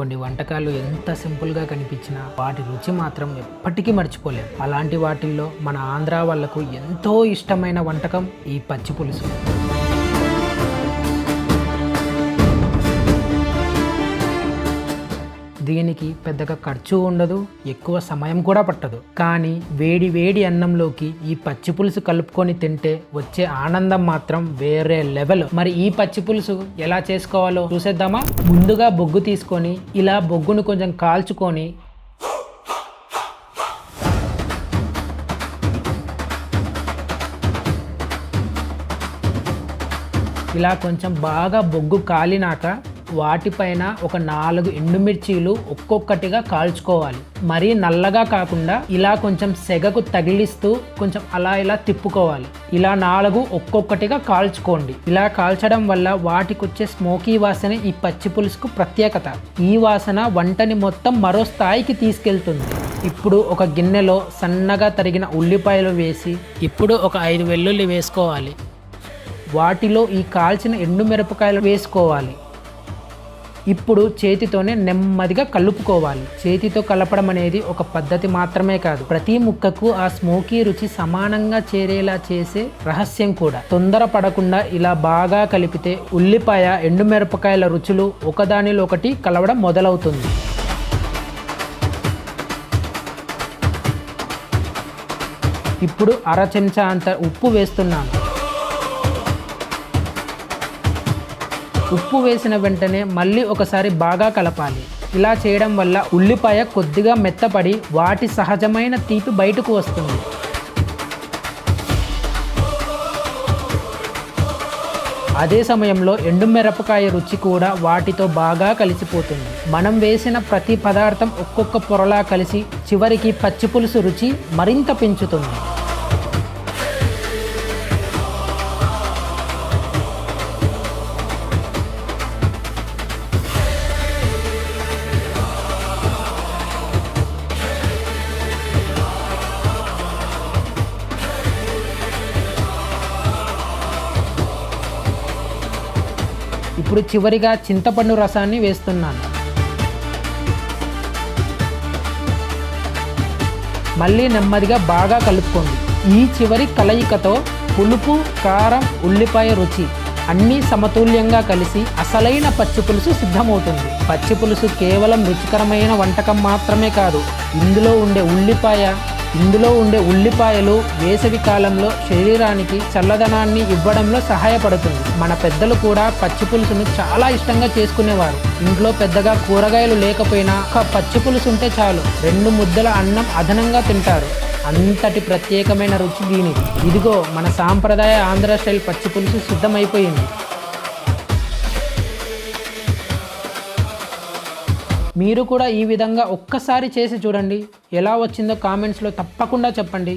కొన్ని వంటకాలు ఎంత సింపుల్గా కనిపించినా వాటి రుచి మాత్రం ఎప్పటికీ మర్చిపోలేం. అలాంటి వాటిల్లో మన ఆంధ్ర వాళ్ళకు ఎంతో ఇష్టమైన వంటకం ఈ పచ్చి పులుసు. దీనికి పెద్దగా ఖర్చు ఉండదు, ఎక్కువ సమయం కూడా పట్టదు. కానీ వేడి వేడి అన్నంలోకి ఈ పచ్చి పులుసు కలుపుకొని తింటే వచ్చే ఆనందం మాత్రం వేరే లెవెల్. మరి ఈ పచ్చి పులుసు ఎలా చేసుకోవాలో చూసేద్దామా? ముందుగా బొగ్గు తీసుకొని ఇలా బొగ్గును కొంచెం కాల్చుకొని ఇలా కొంచెం బాగా బొగ్గు కాలినాక వాటిపైన ఒక 4 ఎండుమిర్చీలు ఒక్కొక్కటిగా కాల్చుకోవాలి. మరీ నల్లగా కాకుండా ఇలా కొంచెం సెగకు తగిలిస్తూ కొంచెం అలా ఇలా తిప్పుకోవాలి. ఇలా 4 ఒక్కొక్కటిగా కాల్చుకోండి. ఇలా కాల్చడం వల్ల వాటికి వచ్చే స్మోకీ వాసన ఈ పచ్చి పులుసుకు ప్రత్యేకత. ఈ వాసన వంటని మొత్తం మరో స్థాయికి తీసుకెళ్తుంది. ఇప్పుడు ఒక గిన్నెలో సన్నగా తరిగిన ఉల్లిపాయలు వేసి ఇప్పుడు ఒక 5 వెల్లుల్లి వేసుకోవాలి. వాటిలో ఈ కాల్చిన ఎండుమిరపకాయలు వేసుకోవాలి. ఇప్పుడు చేతితోనే నెమ్మదిగా కలుపుకోవాలి. చేతితో కలపడం అనేది ఒక పద్ధతి మాత్రమే కాదు, ప్రతి ముక్కకు ఆ స్మోకీ రుచి సమానంగా చేరేలా చేసే రహస్యం కూడా. తొందర పడకుండా ఇలా బాగా కలిపితే ఉల్లిపాయ ఎండుమిరపకాయల రుచులు ఒకదానిలో ఒకటి కలవడం మొదలవుతుంది. ఇప్పుడు 1/2 చెంచా అంత ఉప్పు వేస్తున్నాను. ఉప్పు వేసిన వెంటనే మళ్ళీ ఒకసారి బాగా కలపాలి. ఇలా చేయడం వల్ల ఉల్లిపాయ కొద్దిగా మెత్తపడి వాటి సహజమైన తీపి బయటకు వస్తుంది. అదే సమయంలో ఎండుమిరపకాయ రుచి కూడా వాటితో బాగా కలిసిపోతుంది. మనం వేసిన ప్రతి పదార్థం ఒక్కొక్క పొరలా కలిసి చివరికి పచ్చి పులుసు రుచి మరింత పెంచుతుంది. ఇప్పుడు చివరిగా చింతపండు రసాన్ని వేస్తున్నాను. మళ్ళీ నెమ్మదిగా బాగా కలుపుకోండి. ఈ చివరి కలయికతో పులుపు, కారం, ఉల్లిపాయ రుచి అన్నీ సమతుల్యంగా కలిసి అసలైన పచ్చి పులుసు సిద్ధమవుతుంది. పచ్చి పులుసు కేవలం రుచికరమైన వంటకం మాత్రమే కాదు, ఇందులో ఉండే ఉల్లిపాయలు వేసవి కాలంలో శరీరానికి చల్లదనాన్ని ఇవ్వడంలో సహాయపడుతుంది. మన పెద్దలు కూడా పచ్చి పులుసును చాలా ఇష్టంగా చేసుకునేవారు. ఇంట్లో పెద్దగా కూరగాయలు లేకపోయినా ఒక పచ్చి పులుసు ఉంటే చాలు, 2 ముద్దల అన్నం అదనంగా తింటారు. అంతటి ప్రత్యేకమైన రుచి దీనికి. ఇదిగో మన సాంప్రదాయ ఆంధ్ర స్టైల్ పచ్చి పులుసు సిద్ధమైపోయింది. మీరు కూడా ఈ విధంగా ఒక్కసారి చేసి చూడండి. ఎలా వచ్చిందో కామెంట్స్లో తప్పకుండా చెప్పండి.